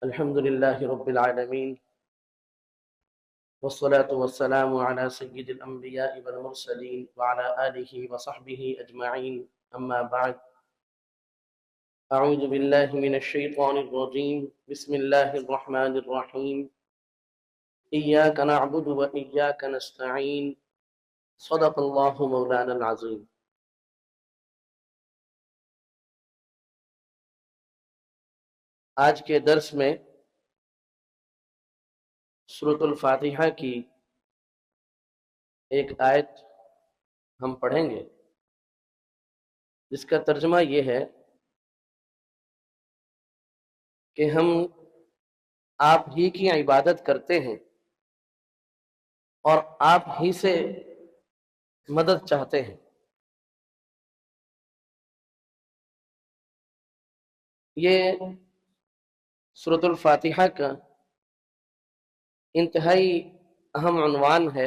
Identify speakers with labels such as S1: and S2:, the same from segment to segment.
S1: الحمد لله رب العالمين والصلاة والسلام على سيد الأنبياء والمرسلين وعلى آله وصحبه أجمعين أما بعد أعوذ بالله من الشيطان الرجيم بسم الله الرحمن الرحيم إياك نعبد وإياك نستعين صدق الله مولانا العظيم. آج کے درس میں سورۃ الفاتحہ کی ایک آیت ہم پڑھیں گے جس کا ترجمہ یہ ہے کہ ہم آپ ہی کی عبادت کرتے ہیں اور آپ ہی سے مدد چاہتے ہیں. یہ سورۃ الفاتحہ کا انتہائی اہم عنوان ہے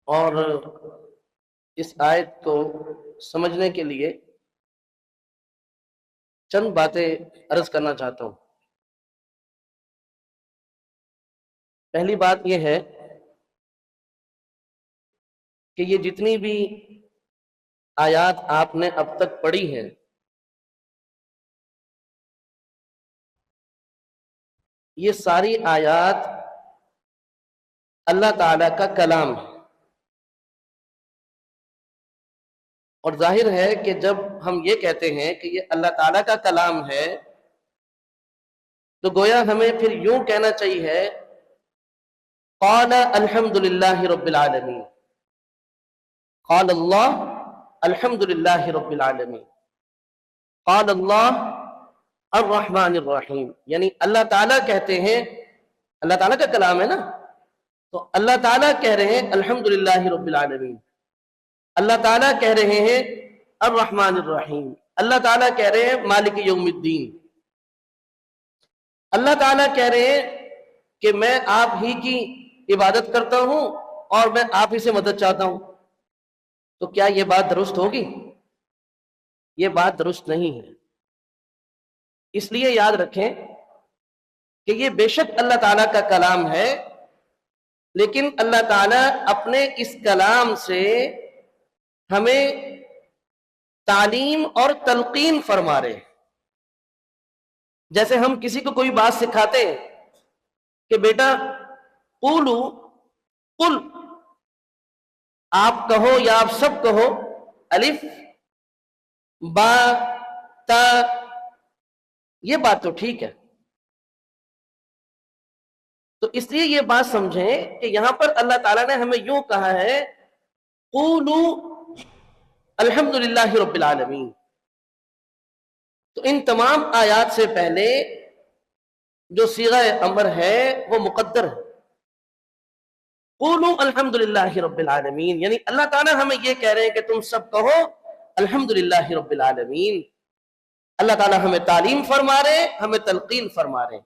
S1: اور اس آیت کو سمجھنے کے لیے چند باتیں عرض کرنا چاہتا ہوں. پہلی بات یہ ہے کہ یہ جتنی بھی آیات آپ نے اب تک پڑھی ہیں یہ ساری آیات اللہ تعالیٰ کا کلام ہے، اور ظاہر ہے کہ جب ہم یہ کہتے ہیں کہ یہ اللہ تعالیٰ کا کلام ہے تو گویا ہمیں پھر یوں کہنا چاہیے قال الحمد للہ رب العالمین، قال اللہ الحمد للہ رب العالمین، قال اللہ الرحمن الرحیم. یعنی اللہ تعالیٰ کہتے ہیں، اللہ تعالیٰ کا کلام ہے نا، تو اللہ تعالیٰ کہہ رہے ہیں الحمدللہ رب العالمین، اللہ تعالیٰ کہہ رہے ہیں الرحمن الرحیم، اللہ تعالیٰ کہہ رہے ہیں مالک یوم الدین، اللہ تعالیٰ کہہ رہے ہیں کہ میں آپ ہی کی عبادت کرتا ہوں اور میں آپ ہی سے مدد چاہتا ہوں. تو کیا یہ بات درست ہوگی؟ یہ بات درست نہیں ہے. اس لیے یاد رکھیں کہ یہ بے شک اللہ تعالیٰ کا کلام ہے، لیکن اللہ تعالیٰ اپنے اس کلام سے ہمیں تعلیم اور تلقین فرما رہے ہیں. جیسے ہم کسی کو کوئی بات سکھاتے ہیں کہ بیٹا قولو، قل، آپ کہو یا آپ سب کہو، الف با تا، یہ بات تو ٹھیک ہے. تو اس لیے یہ بات سمجھیں کہ یہاں پر اللہ تعالیٰ نے ہمیں یوں کہا ہے قولو الحمدللہ رب العالمین. تو ان تمام آیات سے پہلے جو صیغہ امر ہے وہ مقدر ہے. قولو الحمدللہ رب العالمین، یعنی اللہ تعالیٰ ہمیں یہ کہہ رہے ہیں کہ تم سب کہو الحمدللہ رب العالمین. اللہ تعالیٰ ہمیں تعلیم فرما رہے ہیں، ہمیں تلقین فرما رہے ہیں.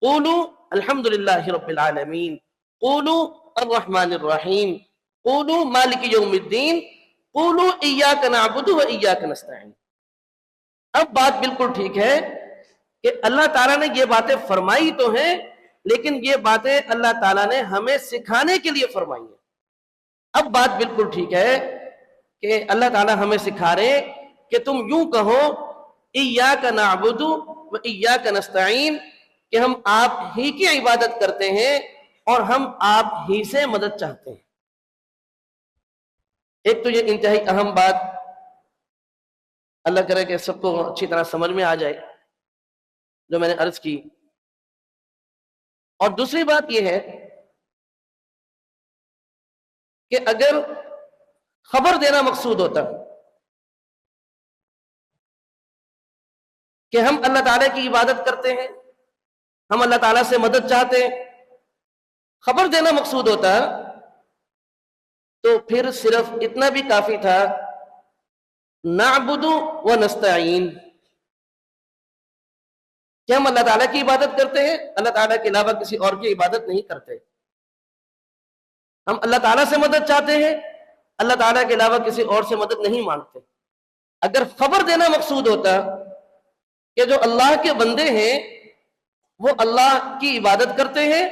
S1: قولو الحمدللہ رب العالمین، قولو الرحمن الرحیم، قولو مالک یوم الدین، قولو ایاک نعبد و ایاک نستعین. اب بات بالکل ٹھیک ہے کہ اللہ تعالیٰ نے یہ باتیں فرمائی تو ہیں، لیکن یہ باتیں اللہ تعالیٰ نے ہمیں سکھانے کے لیے فرمائی ہیں. اب بات بالکل ٹھیک ہے کہ اللہ تعالیٰ ہمیں سکھا رہے کہ تم یوں کہو ایاک نعبد و ایاک نستعین، کہ ہم آپ ہی کی عبادت کرتے ہیں اور ہم آپ ہی سے مدد چاہتے ہیں. ایک تو یہ انتہائی اہم بات، اللہ کرے کہ سب کو اچھی طرح سمجھ میں آ جائے جو میں نے عرض کی. اور دوسری بات یہ ہے کہ اگر خبر دینا مقصود ہوتا کہ ہم اللہ تعالیٰ کی عبادت کرتے ہیں، ہم اللہ تعالیٰ سے مدد چاہتے ہیں، خبر دینا مقصود ہوتا تو پھر صرف اتنا بھی کافی تھا نعبد و نستعین، کہ ہم اللہ تعالیٰ کی عبادت کرتے ہیں، اللہ تعالیٰ کے علاوہ کسی اور کی عبادت نہیں کرتے. ہم اللہ تعالیٰ سے مدد چاہتے ہیں، اللہ تعالیٰ کے علاوہ کسی اور سے مدد نہیں مانگتے. اگر خبر دینا مقصود ہوتا کہ جو اللہ کے بندے ہیں وہ اللہ کی عبادت کرتے ہیں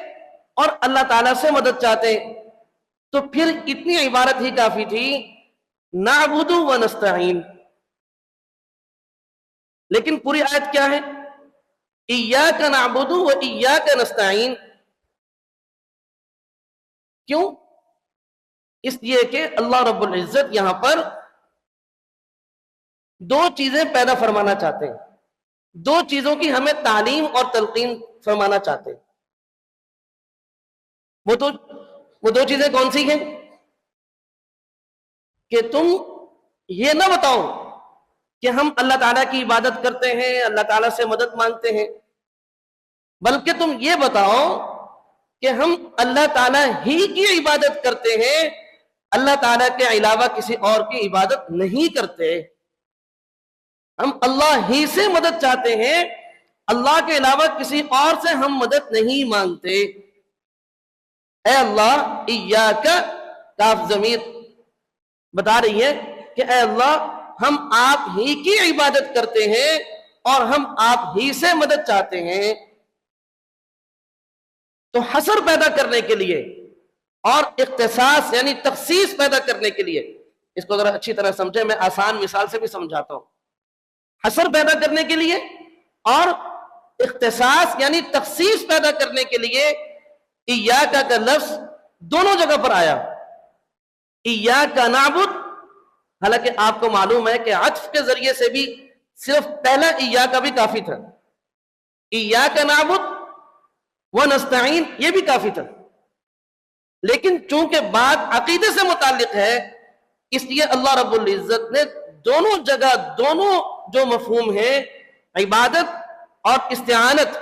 S1: اور اللہ تعالیٰ سے مدد چاہتے ہیں، تو پھر اتنی عبارت ہی کافی تھی، نعبد و نستعین۔ لیکن پوری آیت کیا ہے؟ ایاک نعبد و ایاک نستعین۔ کیوں؟ اس لیے کہ اللہ رب العزت یہاں پر دو چیزیں پیدا فرمانا چاہتے ہیں، دو چیزوں کی ہمیں تعلیم اور تلقین فرمانا چاہتے ہیں۔ وہ دو چیزیں کون سی ہیں؟ کہ تم یہ نہ بتاؤ کہ ہم اللہ تعالیٰ کی عبادت کرتے ہیں، اللہ تعالیٰ سے مدد مانگتے ہیں، بلکہ تم یہ بتاؤ کہ ہم اللہ تعالیٰ ہی کی عبادت کرتے ہیں، اللہ تعالیٰ کے علاوہ کسی اور کی عبادت نہیں کرتے۔ ہم اللہ ہی سے مدد چاہتے ہیں، اللہ کے علاوہ کسی اور سے ہم مدد نہیں مانگتے۔ اے اللہ، ایاک، کاف ضمیر بتا رہی ہے کہ اے اللہ، ہم آپ ہی کی عبادت کرتے ہیں اور ہم آپ ہی سے مدد چاہتے ہیں۔ تو حصر پیدا کرنے کے لیے اور اختصاص یعنی تخصیص پیدا کرنے کے لیے، اس کو ذرا اچھی طرح سمجھیں، میں آسان مثال سے بھی سمجھاتا ہوں۔ حصر پیدا کرنے کے لیے اور اختصاص یعنی تخصیص پیدا کرنے کے لیے ایاک کا لفظ دونوں جگہ پر آیا۔ ایاک نعبد، حالانکہ آپ کو معلوم ہے کہ عطف کے ذریعے سے بھی صرف پہلا ایاک بھی کافی تھا، ایاک نعبد و نستعین یہ بھی کافی تھا، لیکن چونکہ بات عقیدے سے متعلق ہے اس لیے اللہ رب العزت نے دونوں جگہ دونوں جو مفہوم ہے، عبادت اور استعانت،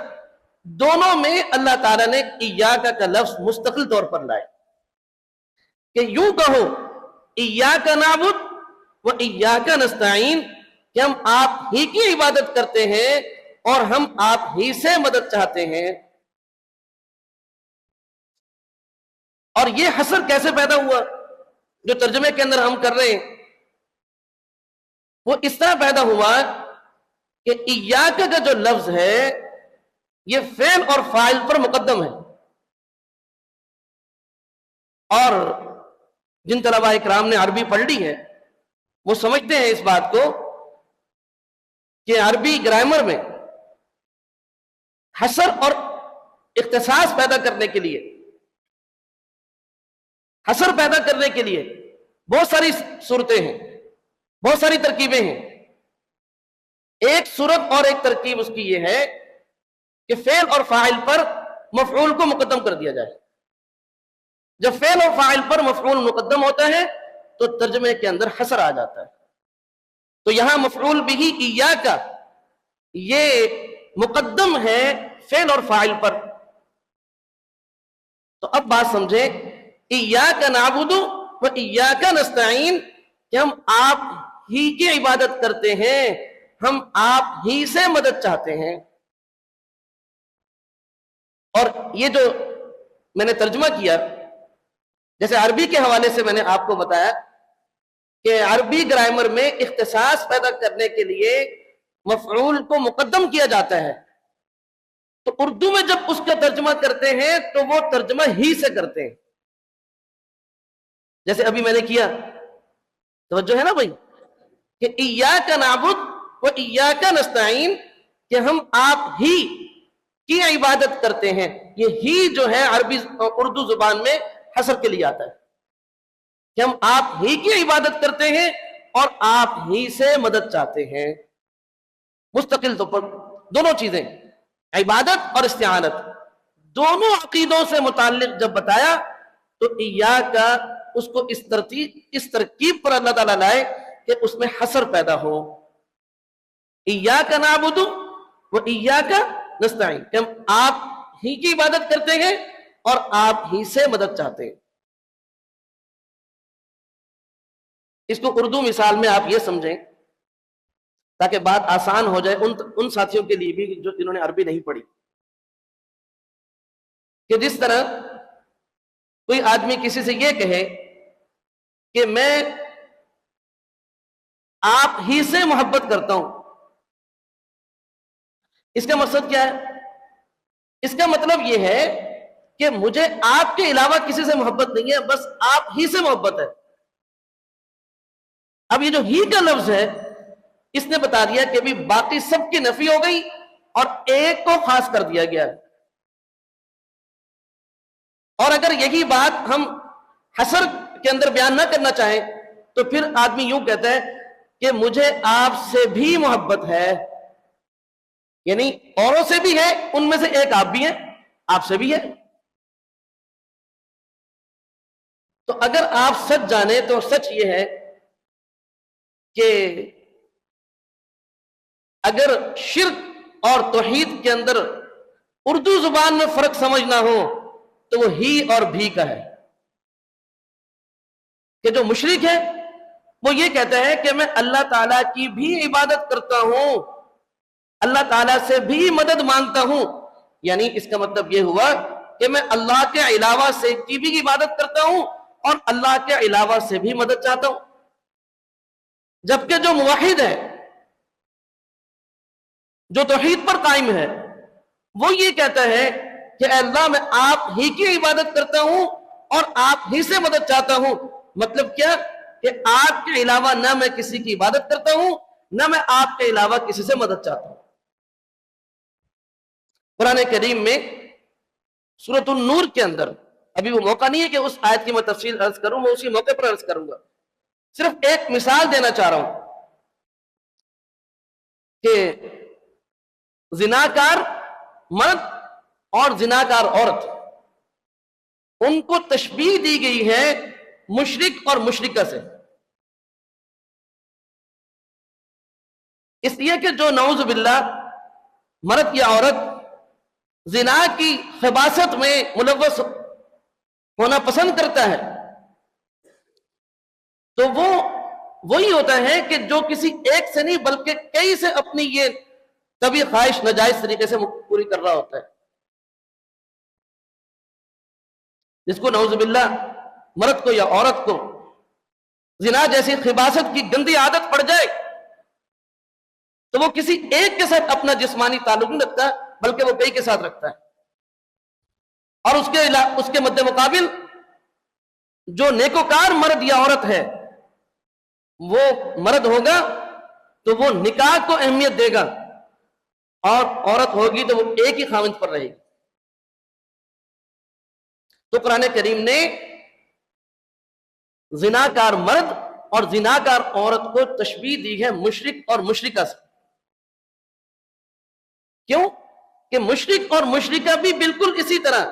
S1: دونوں میں اللہ تعالیٰ نے ایاک کا لفظ مستقل طور پر لائے کہ یوں کہو ایاک نعبد و ایاک نستعین، کہ ہم آپ ہی کی عبادت کرتے ہیں اور ہم آپ ہی سے مدد چاہتے ہیں۔ اور یہ حصر کیسے پیدا ہوا جو ترجمے کے اندر ہم کر رہے ہیں؟ وہ اس طرح پیدا ہوا کہ ایاک کا جو لفظ ہے یہ فعل اور فاعل پر مقدم ہے، اور جن طلباء اکرام نے عربی پڑھ لی ہے وہ سمجھتے ہیں اس بات کو کہ عربی گرامر میں حصر اور اختصاص پیدا کرنے کے لیے، حصر پیدا کرنے کے لیے بہت ساری صورتیں ہیں، بہت ساری ترکیبیں ہیں۔ ایک صورت اور ایک ترکیب اس کی یہ ہے کہ فعل اور فاعل پر مفعول کو مقدم کر دیا جائے۔ جب فعل اور فاعل پر مفعول مقدم ہوتا ہے تو ترجمے کے اندر حصر آ جاتا ہے۔ تو یہاں مفعول بھی ایاک یہ مقدم ہے فعل اور فاعل پر۔ تو اب بات سمجھیں، ایاک نعبد و ایاک نستعین، کہ ہم آپ ہی کی عبادت کرتے ہیں، ہم آپ ہی سے مدد چاہتے ہیں۔ اور یہ جو میں نے ترجمہ کیا، جیسے عربی کے حوالے سے میں نے آپ کو بتایا کہ عربی گرامر میں اختصاص پیدا کرنے کے لیے مفعول کو مقدم کیا جاتا ہے، تو اردو میں جب اس کا ترجمہ کرتے ہیں تو وہ ترجمہ ہی سے کرتے ہیں، جیسے ابھی میں نے کیا۔ توجہ ہے نا بھائی، کہ ایاک نعبد و ایاک نستعین، کہ ہم آپ ہی کی عبادت کرتے ہیں۔ یہ ہی جو ہے عربی اردو زبان میں حصر کے لیے آتا ہے کہ ہم آپ ہی کی عبادت کرتے ہیں اور آپ ہی سے مدد چاہتے ہیں۔ مستقل طور پر دونوں چیزیں، عبادت اور استعانت، دونوں عقیدوں سے متعلق جب بتایا تو ایاک کا اس کو اس ترکیب پر اللہ تعالیٰ لائے کہ اس میں حصر پیدا ہو۔ ایاک نعبد و ایاک نستعین، کہ ہم آپ ہی کی عبادت کرتے ہیں اور آپ ہی سے مدد چاہتے ہیں۔ اس کو اردو مثال میں آپ یہ سمجھیں تاکہ بات آسان ہو جائے ان ساتھیوں کے لیے بھی جنہوں نے عربی نہیں پڑھی، کہ جس طرح کوئی آدمی کسی سے یہ کہے کہ میں آپ ہی سے محبت کرتا ہوں، اس کا مقصد کیا ہے؟ اس کا مطلب یہ ہے کہ مجھے آپ کے علاوہ کسی سے محبت نہیں ہے، بس آپ ہی سے محبت ہے۔ اب یہ جو ہی کا لفظ ہے اس نے بتا دیا کہ بھی باقی سب کی نفی ہو گئی اور ایک کو خاص کر دیا گیا ہے۔ اور اگر یہی بات ہم حصر کے اندر بیان نہ کرنا چاہیں تو پھر آدمی یوں کہتا ہے کہ مجھے آپ سے بھی محبت ہے، یعنی اوروں سے بھی ہے، ان میں سے ایک آپ بھی ہیں، آپ سے بھی ہے۔ تو اگر آپ سچ جانیں تو سچ یہ ہے کہ اگر شرک اور توحید کے اندر اردو زبان میں فرق سمجھنا ہو تو وہ ہی اور بھی کا ہے، کہ جو مشرک ہے وہ یہ کہتا ہے کہ میں اللہ تعالیٰ کی بھی عبادت کرتا ہوں، اللہ تعالیٰ سے بھی مدد مانگتا ہوں، یعنی اس کا مطلب یہ ہوا کہ میں اللہ کے علاوہ سے کی بھی عبادت کرتا ہوں اور اللہ کے علاوہ سے بھی مدد چاہتا ہوں۔ جبکہ جو موحد ہے، جو توحید پر قائم ہے، وہ یہ کہتا ہے کہ اے اللہ میں آپ ہی کی عبادت کرتا ہوں اور آپ ہی سے مدد چاہتا ہوں۔ مطلب کیا کہ آپ کے علاوہ نہ میں کسی کی عبادت کرتا ہوں، نہ میں آپ کے علاوہ کسی سے مدد چاہتا ہوں۔ قرآن کریم میں سورۃ النور کے اندر، ابھی وہ موقع نہیں ہے کہ اس آیت کی میں تفصیل عرض کروں، میں اسی موقع پر عرض کروں گا، صرف ایک مثال دینا چاہ رہا ہوں کہ زناکار مرد اور زناکار عورت، ان کو تشبیہ دی گئی ہے مشرک اور مشرکہ سے، اس لیے کہ جو نعوذ باللہ مرد یا عورت زنا کی خباثت میں ملوث ہونا پسند کرتا ہے تو وہ وہی ہوتا ہے کہ جو کسی ایک سے نہیں بلکہ کئی سے اپنی یہ طبی خواہش ناجائز طریقے سے پوری کر رہا ہوتا ہے، جس کو نعوذ باللہ مرد کو یا عورت کو زنا جیسی خباثت کی گندی عادت پڑ جائے تو وہ کسی ایک کے ساتھ اپنا جسمانی تعلق نہیں رکھتا بلکہ وہ کئی کے ساتھ رکھتا ہے، اور اس کے مد مقابل جو نیکوکار مرد یا عورت ہے وہ مرد ہوگا تو وہ نکاح کو اہمیت دے گا، اور عورت ہوگی تو وہ ایک ہی خاوند پر رہے گی۔ تو قرآن کریم نے زناکار مرد اور زناکار عورت کو تشبیہ دی ہے مشرک اور مشرکہ سے۔ کیوں کہ مشرک اور مشرکہ بھی بالکل اسی طرح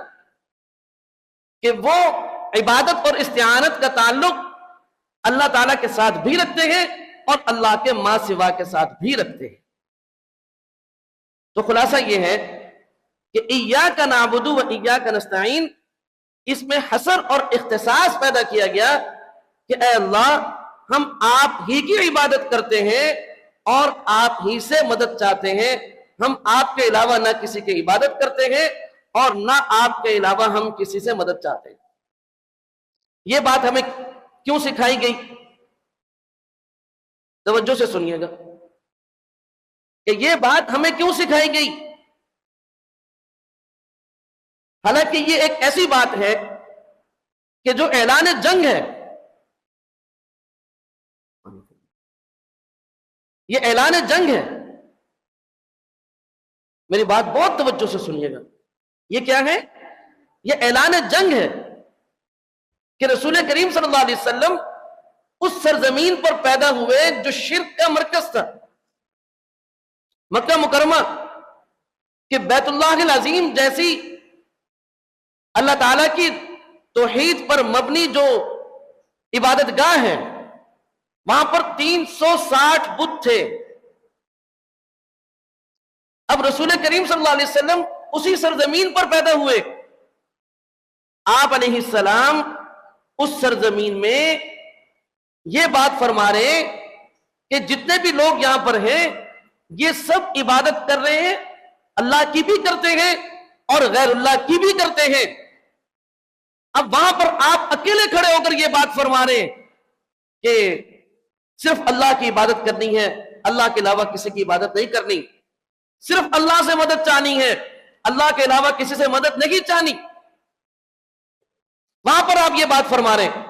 S1: کہ وہ عبادت اور استعانت کا تعلق اللہ تعالیٰ کے ساتھ بھی رکھتے ہیں اور اللہ کے ما سوا کے ساتھ بھی رکھتے ہیں۔ تو خلاصہ یہ ہے کہ ایاک نعبد و ایاک نستعین، اس میں حصر اور اختصاص پیدا کیا گیا کہ اے اللہ ہم آپ ہی کی عبادت کرتے ہیں اور آپ ہی سے مدد چاہتے ہیں، ہم آپ کے علاوہ نہ کسی کی عبادت کرتے ہیں اور نہ آپ کے علاوہ ہم کسی سے مدد چاہتے ہیں۔ یہ بات ہمیں کیوں سکھائی گئی؟ توجہ سے سنیے گا کہ یہ بات ہمیں کیوں سکھائی گئی۔ حالانکہ یہ ایک ایسی بات ہے کہ جو اعلان جنگ ہے، یہ اعلان جنگ ہے۔ میری بات بہت توجہ سے سنیے گا، یہ کیا ہے؟ یہ اعلان جنگ ہے کہ رسول کریم صلی اللہ علیہ وسلم اس سرزمین پر پیدا ہوئے جو شرک کا مرکز تھا، مکہ مکرمہ، کہ بیت اللہ العظیم جیسی اللہ تعالیٰ کی توحید پر مبنی جو عبادت گاہ ہے، وہاں پر 360 بت تھے۔ اب رسول کریم صلی اللہ علیہ وسلم اسی سرزمین پر پیدا ہوئے، آپ علیہ السلام اس سرزمین میں یہ بات فرما رہے ہیں کہ جتنے بھی لوگ یہاں پر ہیں یہ سب عبادت کر رہے ہیں، اللہ کی بھی کرتے ہیں اور غیر اللہ کی بھی کرتے ہیں۔ اب وہاں پر آپ اکیلے کھڑے ہو کر یہ بات فرما رہے ہیں کہ صرف اللہ کی عبادت کرنی ہے، اللہ کے علاوہ کسی کی عبادت نہیں کرنی، صرف اللہ سے مدد چاہنی ہے، اللہ کے علاوہ کسی سے مدد نہیں چاہنی، وہاں پر آپ یہ بات فرما رہے ہیں،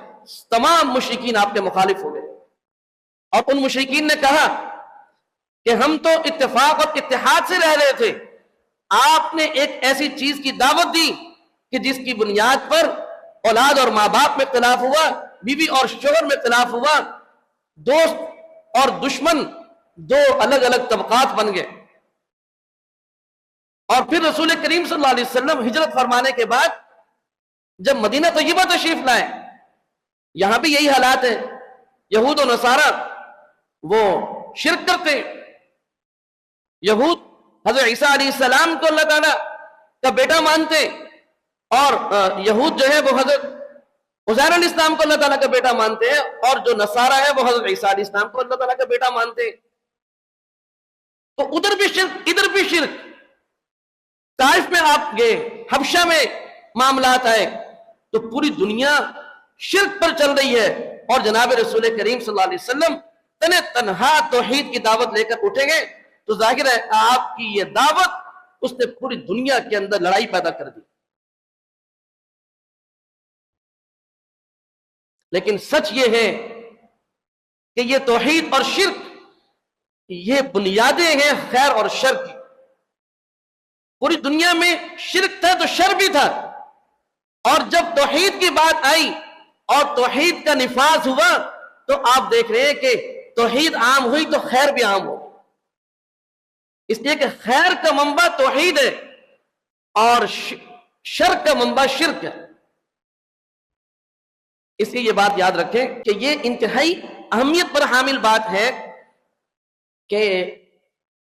S1: تمام مشرکین آپ کے مخالف ہو گئے، اور ان مشرکین نے کہا کہ ہم تو اتفاق اور اتحاد سے رہ رہے تھے، آپ نے ایک ایسی چیز کی دعوت دی کہ جس کی بنیاد پر اولاد اور ماں باپ میں اختلاف ہوا، بیوی اور شوہر میں اختلاف ہوا، دوست اور دشمن دو الگ الگ طبقات بن گئے۔ اور پھر رسول کریم صلی اللہ علیہ وسلم ہجرت فرمانے کے بعد جب مدینہ طیبہ تشریف لائے، یہاں بھی یہی حالات ہے، یہود و نصارہ وہ شرک کرتے، یہود حضرت عیسیٰ علیہ السلام کو اللہ تعالیٰ کا بیٹا مانتے، اور یہود جو ہے وہ حضرت عزیر علیہ السلام کو اللہ تعالیٰ کا بیٹا مانتے ہیں، اور جو نصارہ ہے وہ حضرت عیسیٰ علیہ السلام کو اللہ تعالیٰ کا بیٹا مانتے ہیں۔ تو ادھر بھی شرک ادھر بھی شرک، طائف میں آپ گئے، حبشہ میں معاملات آئے، تو پوری دنیا شرک پر چل رہی ہے، اور جناب رسول کریم صلی اللہ علیہ وسلم تنہا توحید کی دعوت لے کر اٹھیں گے، تو ظاہر ہے آپ کی یہ دعوت اس نے پوری دنیا کے اندر لڑائی پیدا کر دی۔ لیکن سچ یہ ہے کہ یہ توحید اور شرک یہ بنیادیں ہیں خیر اور شر کی۔ پوری دنیا میں شرک تھا تو شر بھی تھا، اور جب توحید کی بات آئی اور توحید کا نفاذ ہوا تو آپ دیکھ رہے ہیں کہ توحید عام ہوئی تو خیر بھی عام ہو، اس لیے کہ خیر کا منبع توحید ہے اور شر کا منبع شرک ہے۔ اس لیے یہ بات یاد رکھیں کہ یہ انتہائی اہمیت پر حامل بات ہے کہ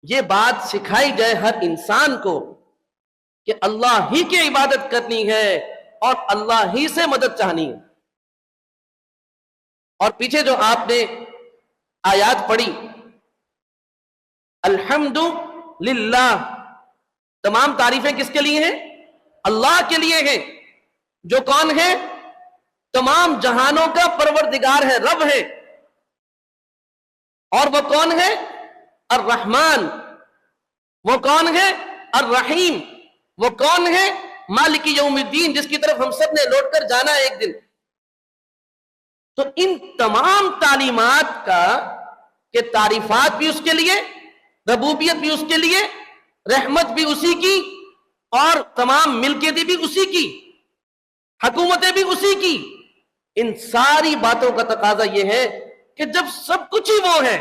S1: یہ بات سکھائی جائے ہر انسان کو کہ اللہ ہی کی عبادت کرنی ہے اور اللہ ہی سے مدد چاہنی ہے۔ اور پیچھے جو آپ نے آیات پڑھی، الحمد للہ، تمام تعریفیں کس کے لیے ہیں؟ اللہ کے لیے ہیں، جو کون ہے؟ تمام جہانوں کا پروردگار ہے، رب ہے۔ اور وہ کون ہے؟ الرحمن۔ وہ کون ہے؟ الرحیم۔ وہ کون ہے؟ مالک یوم الدین، جس کی طرف ہم سب نے لوٹ کر جانا ہے ایک دن۔ تو ان تمام تعلیمات کا کہ تعریفات بھی اس کے لیے، ربوبیت بھی اس کے لیے، رحمت بھی اسی کی، اور تمام ملکیتیں بھی اسی کی، حکومتیں بھی اسی کی، ان ساری باتوں کا تقاضا یہ ہے کہ جب سب کچھ ہی وہ ہے،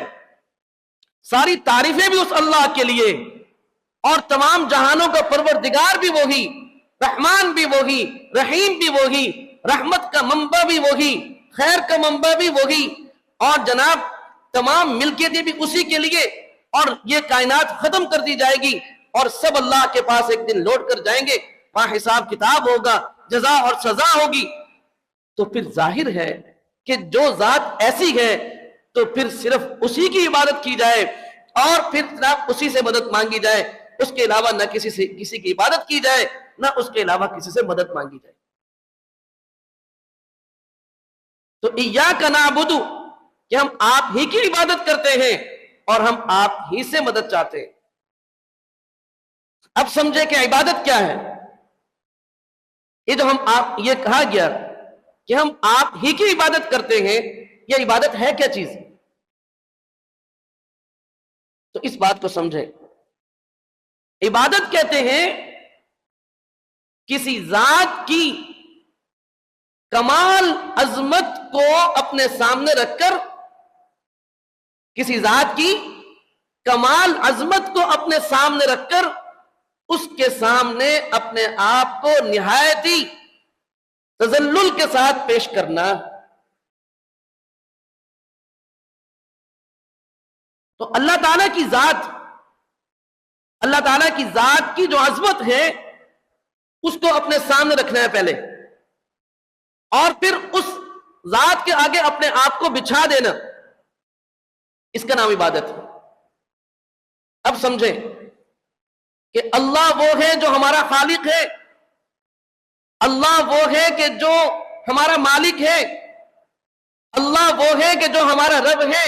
S1: ساری تعریفیں بھی اس اللہ کے لیے، اور تمام جہانوں کا پروردگار بھی وہی، رحمان بھی وہی، رحیم بھی وہی، رحمت کا منبع بھی وہی، خیر کا منبع بھی وہی، اور جناب تمام ملکیتیں بھی اسی کے لیے، اور یہ کائنات ختم کر دی جائے گی اور سب اللہ کے پاس ایک دن لوٹ کر جائیں گے، وہاں حساب کتاب ہوگا، جزا اور سزا ہوگی۔ تو پھر ظاہر ہے کہ جو ذات ایسی ہے تو پھر صرف اسی کی عبادت کی جائے، اور پھر جناب اسی سے مدد مانگی جائے، اس کے علاوہ نہ کسی کی عبادت کی جائے، نہ اس کے علاوہ کسی سے مدد مانگی جائے۔ تو ایاک نعبد، کہ ہم آپ ہی کی عبادت کرتے ہیں اور ہم آپ ہی سے مدد چاہتے ہیں۔ اب سمجھے کہ عبادت کیا ہے؟ یہ جو یہ کہا گیا کہ ہم آپ ہی کی عبادت کرتے ہیں، یہ عبادت ہے کیا چیز؟ تو اس بات کو سمجھیں۔ عبادت کہتے ہیں کسی ذات کی کمال عظمت کو اپنے سامنے رکھ کر، کسی ذات کی کمال عظمت کو اپنے سامنے رکھ کر اس کے سامنے اپنے آپ کو نہایت ہی تذلل کے ساتھ پیش کرنا۔ تو اللہ تعالیٰ کی ذات، اللہ تعالیٰ کی ذات کی جو عظمت ہے اس کو اپنے سامنے رکھنا ہے پہلے، اور پھر اس ذات کے آگے اپنے آپ کو بچھا دینا، اس کا نام عبادت ہے۔ اب سمجھیں کہ اللہ وہ ہے جو ہمارا خالق ہے، اللہ وہ ہے کہ جو ہمارا مالک ہے، اللہ وہ ہے کہ جو ہمارا رب ہے،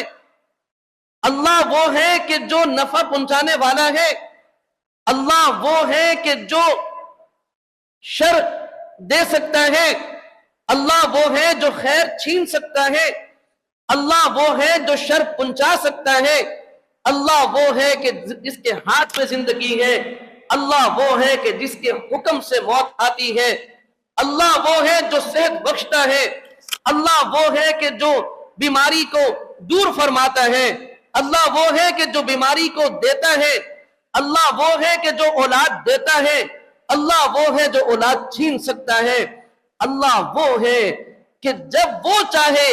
S1: اللہ وہ ہے کہ جو نفع پہنچانے والا ہے، اللہ وہ ہے کہ جو شر دے سکتا ہے، اللہ وہ ہے جو خیر چھین سکتا ہے، اللہ وہ ہے جو شر پہنچا سکتا ہے، اللہ وہ ہے کہ جس کے ہاتھ میں زندگی ہے، اللہ وہ ہے کہ جس کے حکم سے موت آتی ہے، اللہ وہ ہے جو صحت بخشتا ہے، اللہ وہ ہے کہ جو بیماری کو دور فرماتا ہے، اللہ وہ ہے کہ جو بیماری کو دیتا ہے، اللہ وہ ہے کہ جو اولاد دیتا ہے، اللہ وہ ہے جو اولاد چھین سکتا ہے، اللہ وہ ہے کہ جب وہ چاہے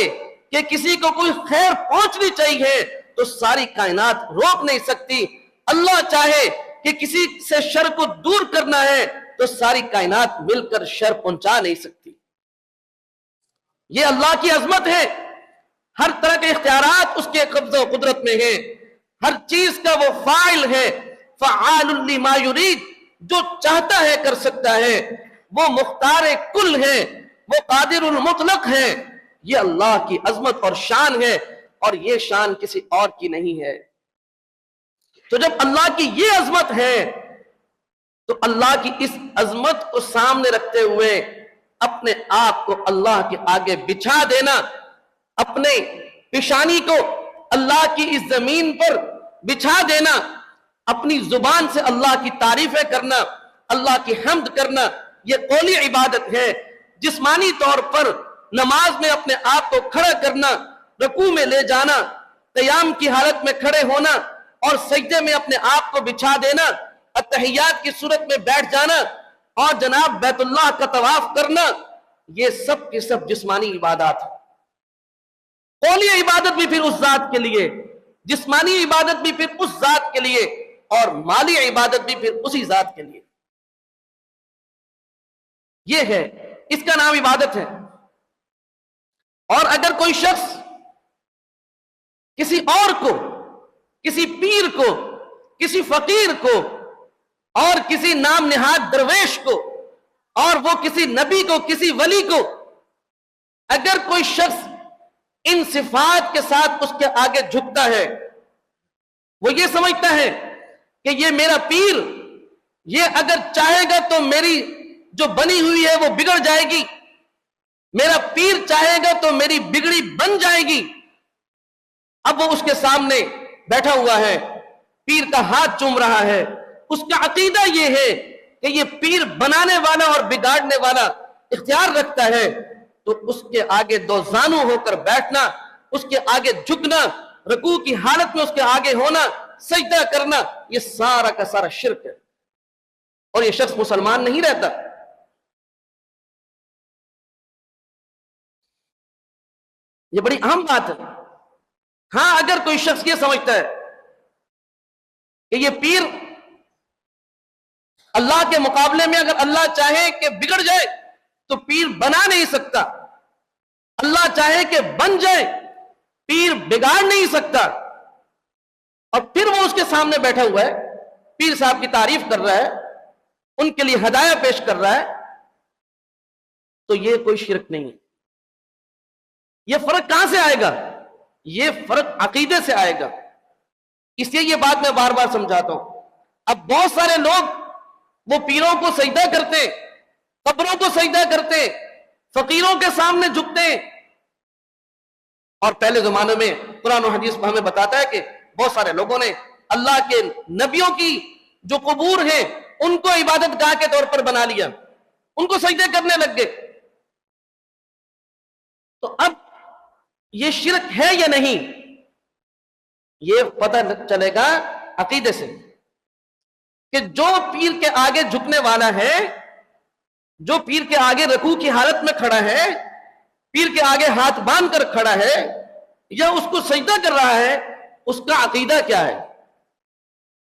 S1: کہ کسی کو کوئی خیر پہنچنی چاہیے تو ساری کائنات روک نہیں سکتی، اللہ چاہے کہ کسی سے شر کو دور کرنا ہے تو ساری کائنات مل کر شر پہنچا نہیں سکتی۔ یہ اللہ کی عظمت ہے، ہر طرح کے اختیارات اس کے قبضہ و قدرت میں ہیں، ہر چیز کا وہ فاعل ہے، فعال لما یرید، جو چاہتا ہے کر سکتا ہے، وہ مختار کل ہے، وہ قادر المطلق ہے۔ یہ اللہ کی عظمت اور شان ہے، اور یہ شان کسی اور کی نہیں ہے۔ تو جب اللہ کی یہ عظمت ہے تو اللہ کی اس عظمت کو سامنے رکھتے ہوئے اپنے آپ کو اللہ کے آگے بچھا دینا، اپنے پیشانی کو اللہ کی اس زمین پر بچھا دینا، اپنی زبان سے اللہ کی تعریفیں کرنا، اللہ کی حمد کرنا، یہ قولی عبادت ہے۔ جسمانی طور پر نماز میں اپنے آپ کو کھڑا کرنا، رکوع میں لے جانا، قیام کی حالت میں کھڑے ہونا اور سجدے میں اپنے آپ کو بچھا دینا، اتحیات کی صورت میں بیٹھ جانا اور جناب بیت اللہ کا طواف کرنا، یہ سب کی سب جسمانی عبادات ہیں۔ قولی عبادت بھی پھر اس ذات کے لیے، جسمانی عبادت بھی پھر اس ذات کے لیے، اور مالی عبادت بھی پھر اسی ذات کے لیے۔ یہ ہے، اس کا نام عبادت ہے۔ اور اگر کوئی شخص کسی اور کو، کسی پیر کو، کسی فقیر کو اور کسی نام نہاد درویش کو، اور وہ کسی نبی کو، کسی ولی کو، اگر کوئی شخص ان صفات کے ساتھ اس کے آگے جھکتا ہے، وہ یہ سمجھتا ہے کہ یہ میرا پیر، یہ اگر چاہے گا تو میری جو بنی ہوئی ہے وہ بگڑ جائے گی، میرا پیر چاہے گا تو میری بگڑی بن جائے گی۔ اب وہ اس کے سامنے بیٹھا ہوا ہے، پیر کا ہاتھ چوم رہا ہے، اس کا عقیدہ یہ ہے کہ یہ پیر بنانے والا اور بگاڑنے والا اختیار رکھتا ہے، تو اس کے آگے دو زانو ہو کر بیٹھنا، اس کے آگے جھکنا، رکوع کی حالت میں اس کے آگے ہونا، سجدہ کرنا، یہ سارا کا سارا شرک ہے، اور یہ شخص مسلمان نہیں رہتا۔ یہ بڑی اہم بات ہے۔ ہاں، اگر کوئی شخص یہ سمجھتا ہے کہ یہ پیر اللہ کے مقابلے میں اگر اللہ چاہے کہ بگڑ جائے تو پیر بنا نہیں سکتا، اللہ چاہے کہ بن جائے پیر بگاڑ نہیں سکتا، اور پھر وہ اس کے سامنے بیٹھا ہوا ہے، پیر صاحب کی تعریف کر رہا ہے، ان کے لیے ہدایہ پیش کر رہا ہے، تو یہ کوئی شرک نہیں ہے۔ یہ فرق کہاں سے آئے گا؟ یہ فرق عقیدے سے آئے گا۔ اس لیے یہ بات میں بار بار سمجھاتا ہوں۔ اب بہت سارے لوگ وہ پیروں کو سجدہ کرتے، قبروں کو سجدہ کرتے، فقیروں کے سامنے جھکتے، اور پہلے زمانے میں قرآن و حدیث ہمیں بتاتا ہے کہ بہت سارے لوگوں نے اللہ کے نبیوں کی جو قبور ہیں ان کو عبادت گاہ کے طور پر بنا لیا، ان کو سجدے کرنے لگ گئے۔ تو اب یہ شرک ہے یا نہیں، یہ پتہ چلے گا عقیدے سے، کہ جو پیر کے آگے جھکنے والا ہے، جو پیر کے آگے رکوع کی حالت میں کھڑا ہے، پیر کے آگے ہاتھ باندھ کر کھڑا ہے یا اس کو سجدہ کر رہا ہے، اس کا عقیدہ کیا ہے؟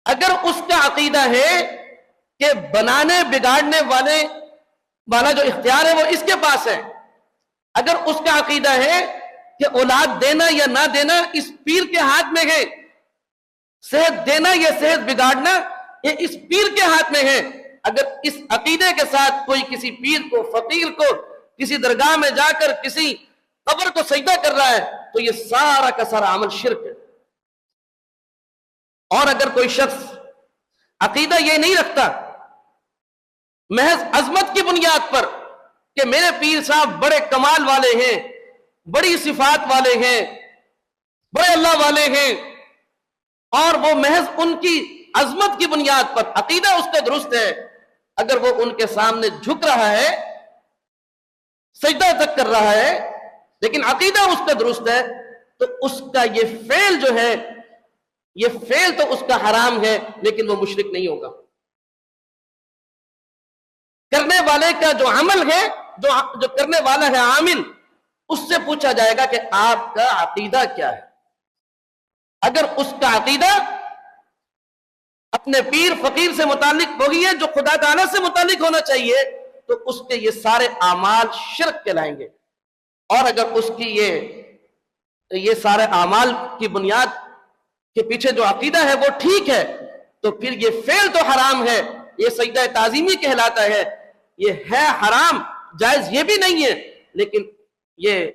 S1: اگر اس کا عقیدہ ہے کہ بنانے بگاڑنے والا جو اختیار ہے وہ اس کے پاس ہے، اگر اس کا عقیدہ ہے کہ اولاد دینا یا نہ دینا اس پیر کے ہاتھ میں ہے، صحت دینا یا صحت بگاڑنا یہ اس پیر کے ہاتھ میں ہے، اگر اس عقیدے کے ساتھ کوئی کسی پیر کو، فقیر کو، کسی درگاہ میں جا کر کسی قبر کو سجدہ کر رہا ہے تو یہ سارا کا سارا عمل شرک ہے۔ اور اگر کوئی شخص عقیدہ یہ نہیں رکھتا محض عظمت کی بنیاد پر کہ میرے پیر صاحب بڑے کمال والے ہیں، بڑی صفات والے ہیں، بڑے اللہ والے ہیں، اور وہ محض ان کی عظمت کی بنیاد پر عقیدہ اس کا درست ہے، اگر وہ ان کے سامنے جھک رہا ہے، سجدہ تک کر رہا ہے، لیکن عقیدہ اس کا درست ہے، تو اس کا یہ فعل جو ہے، یہ فعل تو اس کا حرام ہے، لیکن وہ مشرک نہیں ہوگا۔ کرنے والے کا جو عمل ہے، جو کرنے والا ہے عامل، اس سے پوچھا جائے گا کہ آپ کا عقیدہ کیا ہے۔ اگر اس کا عقیدہ اپنے پیر فقیر سے متعلق وہی ہے جو خدا تعالیٰ سے متعلق ہونا چاہیے، تو اس کے یہ سارے اعمال شرک کہلائیں گے، اور اگر اس کی یہ سارے اعمال کی بنیاد کے پیچھے جو عقیدہ ہے وہ ٹھیک ہے، تو پھر یہ فعل تو حرام ہے، یہ سجدہ تعظیمی کہلاتا ہے، یہ ہے حرام، جائز یہ بھی نہیں ہے، لیکن یہ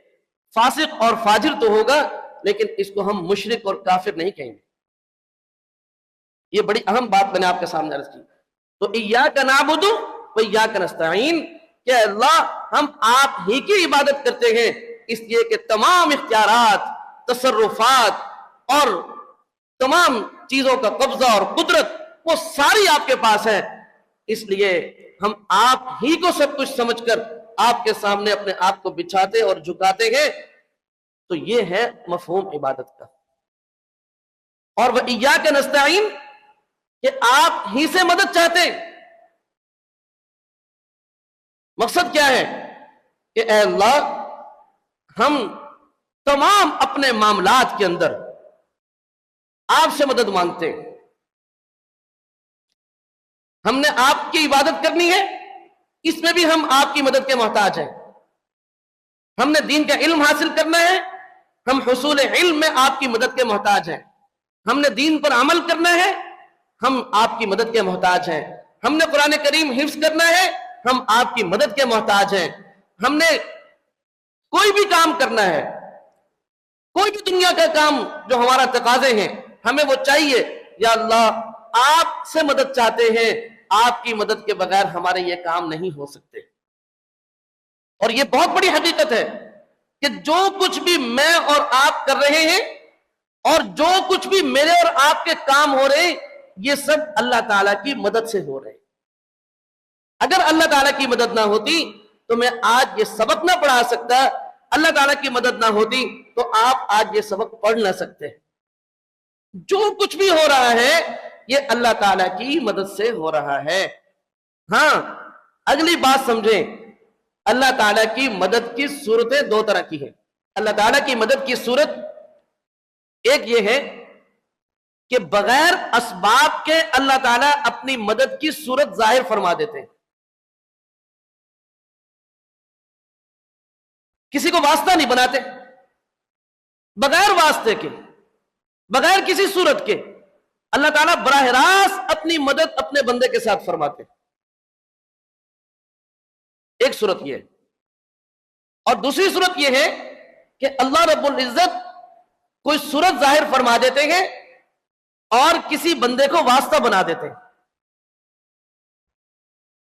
S1: فاسق اور فاجر تو ہوگا، لیکن اس کو ہم مشرک اور کافر نہیں کہیں گے۔ یہ بڑی اہم بات میں نے آپ کے سامنے عرض کی۔ تو ایاک نعبد و ایاک نستعین، کہ اللہ ہم آپ ہی کی عبادت کرتے ہیں، اس لیے کہ تمام اختیارات، تصرفات اور تمام چیزوں کا قبضہ اور قدرت وہ ساری آپ کے پاس ہے، اس لیے ہم آپ ہی کو سب کچھ سمجھ کر آپ کے سامنے اپنے آپ کو بچھاتے اور جھکاتے ہیں۔ تو یہ ہے مفہوم عبادت کا۔ اور وَإِيَّاكَ نَسْتَعِينُ، کہ آپ ہی سے مدد چاہتے ہیں۔ مقصد کیا ہے کہ اے اللہ ہم تمام اپنے معاملات کے اندر آپ سے مدد مانگتے ہیں، ہم نے آپ کی عبادت کرنی ہے، اس میں بھی ہم آپ کی مدد کے محتاج ہیں، ہم نے دین کا علم حاصل کرنا ہے، ہم حصول علم میں آپ کی مدد کے محتاج ہیں، ہم نے دین پر عمل کرنا ہے، ہم آپ کی مدد کے محتاج ہیں، ہم نے قرآن کریم حفظ کرنا ہے، ہم آپ کی مدد کے محتاج ہیں، ہم نے کوئی بھی کام کرنا ہے، کوئی بھی دنیا کا کام جو ہمارا تقاضے ہیں، ہمیں وہ چاہیے، یا اللہ آپ سے مدد چاہتے ہیں، آپ کی مدد کے بغیر ہمارے یہ کام نہیں ہو سکتے۔ اور یہ بہت بڑی حقیقت ہے کہ جو کچھ بھی میں اور آپ کر رہے ہیں، اور جو کچھ بھی میرے اور آپ کے کام ہو رہے ہیں، یہ سب اللہ تعالیٰ کی مدد سے ہو رہے ہیں۔ اگر اللہ تعالیٰ کی مدد نہ ہوتی تو میں آج یہ سبق نہ پڑھا سکتا، اللہ تعالیٰ کی مدد نہ ہوتی تو آپ آج یہ سبق پڑھ نہ سکتے۔ جو کچھ بھی ہو رہا ہے یہ اللہ تعالیٰ کی مدد سے ہو رہا ہے۔ ہاں، اگلی بات سمجھیں، اللہ تعالیٰ کی مدد کی صورتیں دو طرح کی ہیں۔ اللہ تعالیٰ کی مدد کی صورت ایک یہ ہے کہ بغیر اسباب کے اللہ تعالیٰ اپنی مدد کی صورت ظاہر فرما دیتے ہیں۔ کسی کو واسطہ نہیں بناتے، بغیر واسطے کے، بغیر کسی صورت کے اللہ تعالیٰ براہ راست اپنی مدد اپنے بندے کے ساتھ فرماتے ہیں۔ ایک صورت یہ ہے، اور دوسری صورت یہ ہے کہ اللہ رب العزت کوئی صورت ظاہر فرما دیتے ہیں اور کسی بندے کو واسطہ بنا دیتے ہیں۔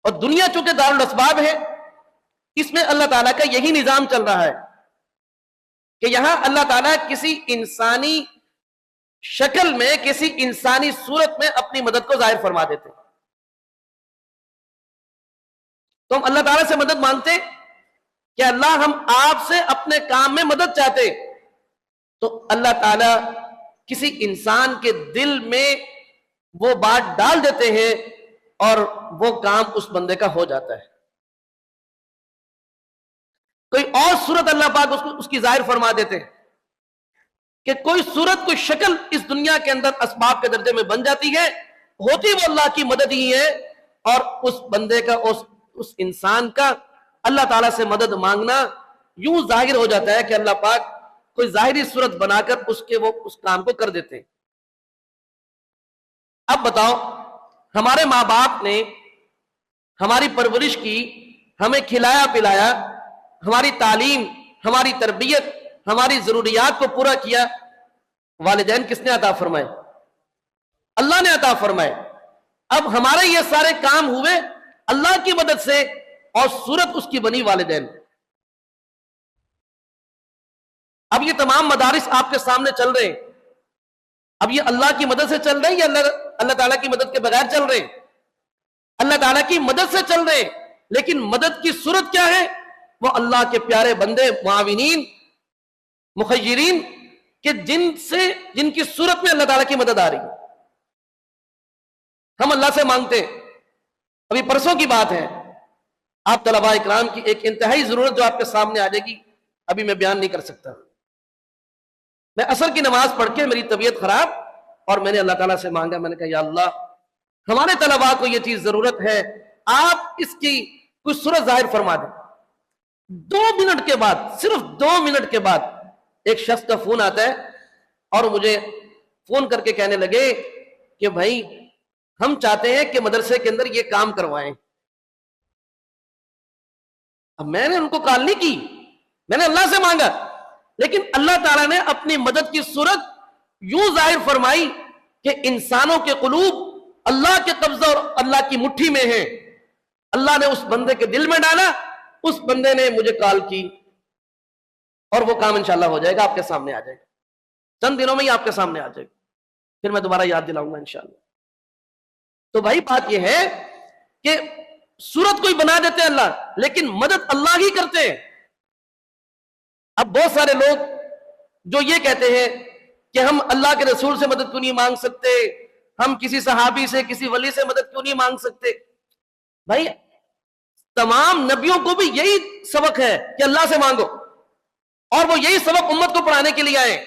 S1: اور دنیا چونکہ دارالاسباب ہے، اس میں اللہ تعالیٰ کا یہی نظام چل رہا ہے کہ یہاں اللہ تعالیٰ کسی انسانی شکل میں، کسی انسانی صورت میں اپنی مدد کو ظاہر فرما دیتے ہیں۔ تو ہم اللہ تعالیٰ سے مدد مانگتے کہ اللہ ہم آپ سے اپنے کام میں مدد چاہتے، تو اللہ تعالیٰ کسی انسان کے دل میں وہ بات ڈال دیتے ہیں اور وہ کام اس بندے کا ہو جاتا ہے۔ کوئی اور صورت اللہ پاک اس کی ظاہر فرما دیتے ہیں کہ کوئی صورت، کوئی شکل اس دنیا کے اندر اسباب کے درجے میں بن جاتی ہے، ہوتی وہ اللہ کی مدد ہی ہے، اور اس بندے کا، اس انسان کا اللہ تعالیٰ سے مدد مانگنا یوں ظاہر ہو جاتا ہے کہ اللہ پاک کوئی ظاہری صورت بنا کر وہ اس کام کو کر دیتے ہیں۔ اب بتاؤ، ہمارے ماں باپ نے ہماری پرورش کی، ہمیں کھلایا پلایا، ہماری تعلیم، ہماری تربیت، ہماری ضروریات کو پورا کیا، والدین کس نے عطا فرمائے؟ اللہ نے عطا فرمائے۔ اب ہمارے یہ سارے کام ہوئے اللہ کی مدد سے اور صورت اس کی بنی والدین. اب یہ تمام مدارس آپ کے سامنے چل رہے ہیں. اب یہ اللہ کی مدد سے چل رہے ہیں یا اللہ تعالیٰ کی مدد کے بغیر چل رہے ہیں؟ اللہ تعالیٰ کی مدد سے چل رہے ہیں. لیکن مدد کی صورت کیا ہے؟ وہ اللہ کے پیارے بندے معاونین مخیرین کہ جن کی صورت میں اللہ تعالیٰ کی مدد آ رہی ہے. ہم اللہ سے مانگتے ہیں. ابھی پرسوں کی بات ہے, آپ طلباء اکرام کی ایک انتہائی ضرورت جو آپ کے سامنے آ جائے گی, ابھی میں بیان نہیں کر سکتا. میں عصر کی نماز پڑھ کے میری طبیعت خراب, اور میں نے اللہ تعالیٰ سے مانگا. میں نے کہا یا اللہ, ہمارے طلباء کو یہ چیز ضرورت ہے, آپ اس کی کچھ صورت ظاہر فرما دیں. 2 منٹ کے بعد, صرف 2 منٹ کے بعد ایک شخص کا فون آتا ہے اور مجھے فون کر کے کہنے لگے کہ بھائی ہم چاہتے ہیں کہ مدرسے کے اندر یہ کام کروائیں. اب میں نے ان کو کال نہیں کی, میں نے اللہ سے مانگا, لیکن اللہ تعالیٰ نے اپنی مدد کی صورت یوں ظاہر فرمائی کہ انسانوں کے قلوب اللہ کے قبضہ اور اللہ کی مٹھی میں ہیں. اللہ نے اس بندے کے دل میں ڈالا, اس بندے نے مجھے کال کی, اور وہ کام انشاءاللہ ہو جائے گا, آپ کے سامنے آ جائے گا. چند دنوں میں ہی آپ کے سامنے آ جائے گا, پھر میں دوبارہ یاد دلاؤں گا انشاءاللہ. تو بھائی بات یہ ہے کہ صورت کوئی بنا دیتے ہیں اللہ, لیکن مدد اللہ ہی کرتے ہیں. اب بہت سارے لوگ جو یہ کہتے ہیں کہ ہم اللہ کے رسول سے مدد کیوں نہیں مانگ سکتے, ہم کسی صحابی سے کسی ولی سے مدد کیوں نہیں مانگ سکتے. بھائی تمام نبیوں کو بھی یہی سبق ہے کہ اللہ سے مانگو, اور وہ یہی سبق امت کو پڑھانے کے لیے آئے.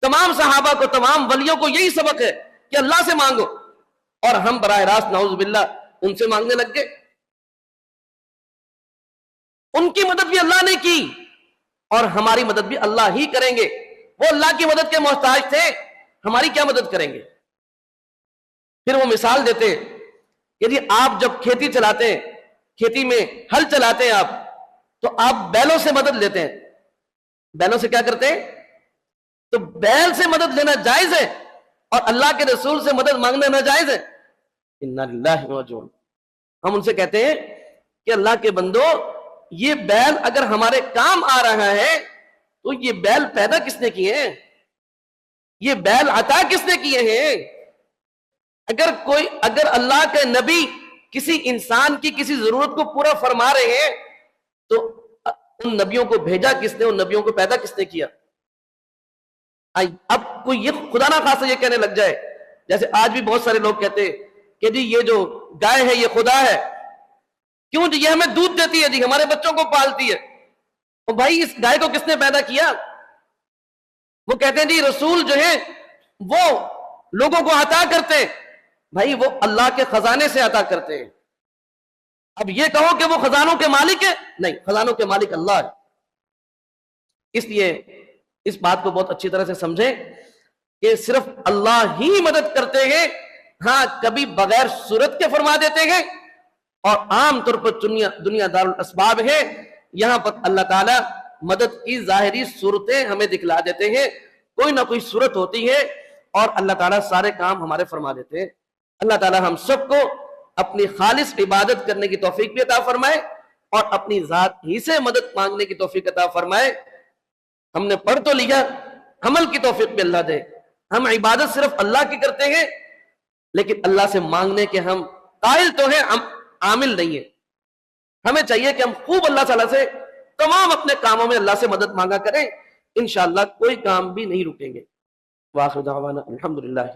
S1: تمام صحابہ کو, تمام ولیوں کو یہی سبق ہے کہ اللہ سے مانگو, اور ہم براہ راست نعوذ باللہ ان سے مانگنے لگ گئے. ان کی مدد بھی اللہ نے کی, اور ہماری مدد بھی اللہ ہی کریں گے. وہ اللہ کی مدد کے محتاج تھے, ہماری کیا مدد کریں گے؟ پھر وہ مثال دیتے کہ جی آپ جب کھیتی چلاتے ہیں, کھیتی میں ہل چلاتے ہیں آپ, تو آپ بیلوں سے مدد لیتے ہیں. بیلوں سے کیا کرتے ہیں؟ تو بیل سے مدد لینا جائز ہے, اور اللہ کے رسول سے مدد مانگنا ناجائز ہے. انا للہ و انا الیہ راجعون. ہم ان سے کہتے ہیں کہ اللہ کے بندو, یہ بیل اگر ہمارے کام آ رہا ہے تو یہ بیل پیدا کس نے کیے ہیں؟ یہ بیل عطا کس نے کیے ہیں؟ اگر اللہ کے نبی کسی انسان کی کسی ضرورت کو پورا فرما رہے ہیں تو ان نبیوں کو بھیجا کس نے, ان نبیوں کو پیدا کس نے کیا؟ اب کوئی یہ خدا نہ خاصا یہ کہنے لگ جائے, جیسے آج بھی بہت سارے لوگ کہتے ہیں کہ جی یہ جو گائے ہے یہ خدا ہے. کیوں جی؟ یہ ہمیں دودھ دیتی ہے, جی ہمارے بچوں کو پالتی ہے. اور بھائی اس گائے کو کس نے پیدا کیا؟ وہ کہتے ہیں جی رسول جو ہیں وہ لوگوں کو عطا کرتے ہیں. بھائی وہ اللہ کے خزانے سے عطا کرتے ہیں. اب یہ کہو کہ وہ خزانوں کے مالک ہے, نہیں, خزانوں کے مالک اللہ ہے. اس لیے اس بات کو بہت اچھی طرح سے سمجھیں کہ صرف اللہ ہی مدد کرتے ہیں. ہاں کبھی بغیر صورت کے فرما دیتے ہیں, اور عام طور پر دنیا دار الاسباب ہے, یہاں پر اللہ تعالیٰ مدد کی ظاہری صورتیں ہمیں دکھلا دیتے ہیں. کوئی نہ کوئی صورت ہوتی ہے اور اللہ تعالیٰ سارے کام ہمارے فرما دیتے ہیں. اللہ تعالیٰ ہم سب کو اپنی خالص عبادت کرنے کی توفیق بھی عطا فرمائے, اور اپنی ذات ہی سے مدد مانگنے کی توفیق عطا فرمائے. ہم نے پڑھ تو لیا, عمل کی توفیق بھی اللہ دے. ہم عبادت صرف اللہ کی کرتے ہیں, لیکن اللہ سے مانگنے کے ہم قائل تو ہیں, ہم عامل نہیں ہیں. ہمیں چاہیے کہ ہم خوب اللہ تعالیٰ سے تمام اپنے کاموں میں اللہ سے مدد مانگا کریں. انشاءاللہ کوئی کام بھی نہیں رکیں گے. وآخر دعوانا الحمدللہ.